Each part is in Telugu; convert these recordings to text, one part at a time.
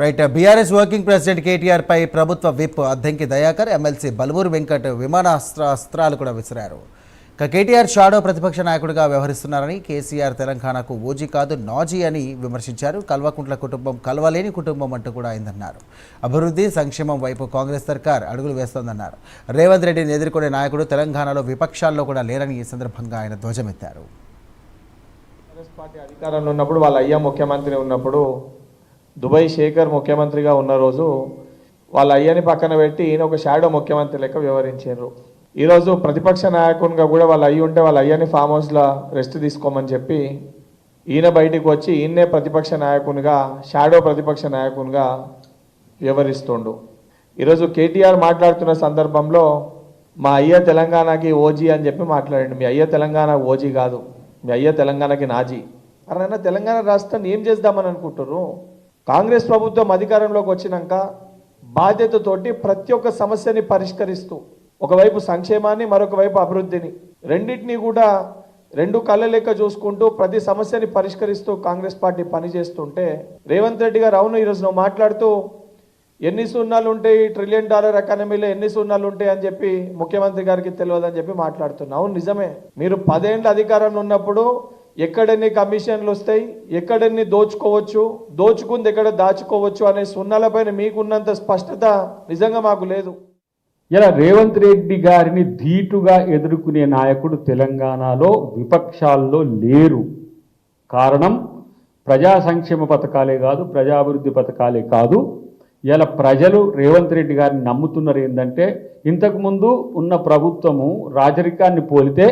Right. BRS working president KTR పై ప్రభుత్వ విప్ అద్దంకి దయాకర్, ఎమ్మెల్సీ బల్మూరు వెంకట్ విమానాస్త్రాలు కూడా విసిరారు. కేటీఆర్ షాడో ప్రతిపక్ష నాయకుడిగా వ్యవహరిస్తున్నారని, కేసీఆర్ తెలంగాణకు ఓజీ కాదు నాజీ అని విమర్శించారు. కల్వకుంట్ల కుటుంబం కలవలేని కుటుంబం అంటూ కూడా అయిందన్నారు. అభివృద్ధి సంక్షేమం వైపు కాంగ్రెస్ సర్కార్ అడుగులు వేస్తోందన్నారు. రేవంత్ రెడ్డిని ఎదుర్కొనే నాయకుడు తెలంగాణలో విపక్షాల్లో కూడా లేరని ఈ సందర్భంగా ఆయన ధ్వజమెత్తారు. కాంగ్రెస్ పార్టీ అధికారంలో ఉన్నప్పుడు వాళ్ళ అయ్య ముఖ్యమంత్రి ఉన్నప్పుడు, దుబాయ్ శేఖర్ ముఖ్యమంత్రిగా ఉన్న రోజు వాళ్ళ అయ్యని పక్కన పెట్టి ఈయన ఒక షాడో ముఖ్యమంత్రి లెక్క వ్యవహరించారు. ఈరోజు ప్రతిపక్ష నాయకునిగా కూడా వాళ్ళ అయ్యి ఉంటే వాళ్ళ అయ్యని ఫామ్ హౌస్లో రెస్ట్ తీసుకోమని చెప్పి ఈయన బయటికి వచ్చి ఈయన్నే ప్రతిపక్ష నాయకునిగా, షాడో ప్రతిపక్ష నాయకునిగా వ్యవహరిస్తుండు. ఈరోజు కేటీఆర్ మాట్లాడుతున్న సందర్భంలో మా అయ్య తెలంగాణకి ఓజీ అని చెప్పి మాట్లాడండి. మీ అయ్య తెలంగాణ ఓజీ కాదు, మీ అయ్య తెలంగాణకి నాజీ. అరైనా తెలంగాణ రాష్ట్రాన్ని ఏం చేద్దామని అనుకుంటారు? కాంగ్రెస్ ప్రభుత్వం అధికారంలోకి వచ్చినాక బాధ్యతతోటి ప్రతి ఒక్క సమస్యని పరిష్కరిస్తూ, ఒకవైపు సంక్షేమాన్ని, మరొక వైపు అభివృద్ధిని, రెండింటినీ కూడా రెండు కళ్ళ లెక్క చూసుకుంటూ ప్రతి సమస్యని పరిష్కరిస్తూ కాంగ్రెస్ పార్టీ పనిచేస్తుంటే, రేవంత్ రెడ్డి గారు అవును ఈరోజు నువ్వు మాట్లాడుతూ ఎన్ని సున్నాలు ఉంటాయి $1 ట్రిలియన్ ఎకానమీలో, ఎన్ని సున్నాలు ఉంటాయి అని చెప్పి ముఖ్యమంత్రి గారికి తెలియదని చెప్పి మాట్లాడుతున్నావు. అవును నిజమే, మీరు 10 ఏళ్ళ అధికారంలో ఉన్నప్పుడు ఎక్కడెన్ని కమిషన్లు వస్తాయి, ఎక్కడెన్ని దోచుకోవచ్చు, దోచుకుంది ఎక్కడ దాచుకోవచ్చు అనే సున్నాలపైన మీకున్నంత స్పష్టత నిజంగా మాకు లేదు. ఇలా రేవంత్ రెడ్డి గారిని ధీటుగా ఎదుర్కొనే నాయకుడు తెలంగాణలో విపక్షాల్లో లేరు. కారణం ప్రజా సంక్షేమ పథకాలే కాదు, ప్రజాభివృద్ధి పథకాలే కాదు. ఇలా ప్రజలు రేవంత్ రెడ్డి గారిని నమ్ముతున్నారు. ఏంటంటే ఇంతకుముందు ఉన్న ప్రభుత్వము రాజరికాన్ని పోలితే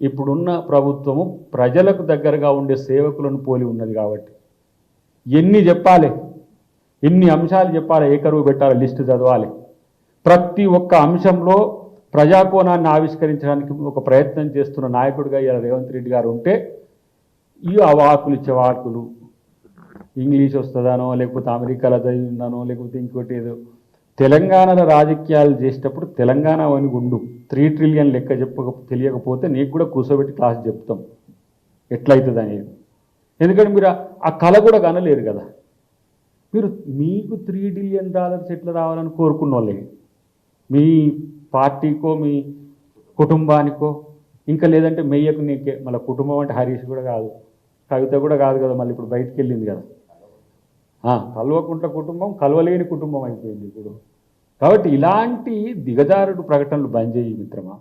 ఇప్పుడున్న ప్రభుత్వము ప్రజలకు దగ్గరగా ఉండే సేవకులను పోలి ఉన్నది. కాబట్టి ఎన్ని చెప్పాలి, ఎన్ని అంశాలు చెప్పాలి, ఏకరువు పెట్టాలి, లిస్టు చదవాలి. ప్రతి ఒక్క అంశంలో ప్రజాకోణాన్ని ఆవిష్కరించడానికి ఒక ప్రయత్నం చేస్తున్న నాయకుడిగా ఇలా రేవంత్ రెడ్డి గారు ఉంటే, ఈ అవాకులు ఇచ్చే వాకులు, ఇంగ్లీష్ వస్తుందానో, లేకపోతే అమెరికాలో చదివిందానో, లేకపోతే ఇంకోటి ఏదో, తెలంగాణలో రాజకీయాలు చేసేటప్పుడు తెలంగాణ అని గుండు 3 ట్రిలియన్ లెక్క తెలియకపోతే నీకు కూడా కూర్చోబెట్టి క్లాస్ చెప్తాం ఎట్లయితుంది అనేది. ఎందుకంటే మీరు ఆ కళ కూడా కనలేరు కదా. మీకు $3 ట్రిలియన్ ఎట్లా రావాలని కోరుకున్న వాళ్ళే, మీ పార్టీకో, మీ కుటుంబానికో, ఇంకా లేదంటే మెయ్యకు నీకే. మళ్ళీ కుటుంబం అంటే హరీష్ కూడా కాదు, కవిత కూడా కాదు కదా, మళ్ళీ ఇప్పుడు బయటికి వెళ్ళింది కదా. కల్వకుంట్ల కుటుంబం కలవలేని కుటుంబం అయిపోయింది ఇప్పుడు. కాబట్టి ఇలాంటి దిగజారుడు ప్రకటనలు బంద్ చేయి మిత్రమా.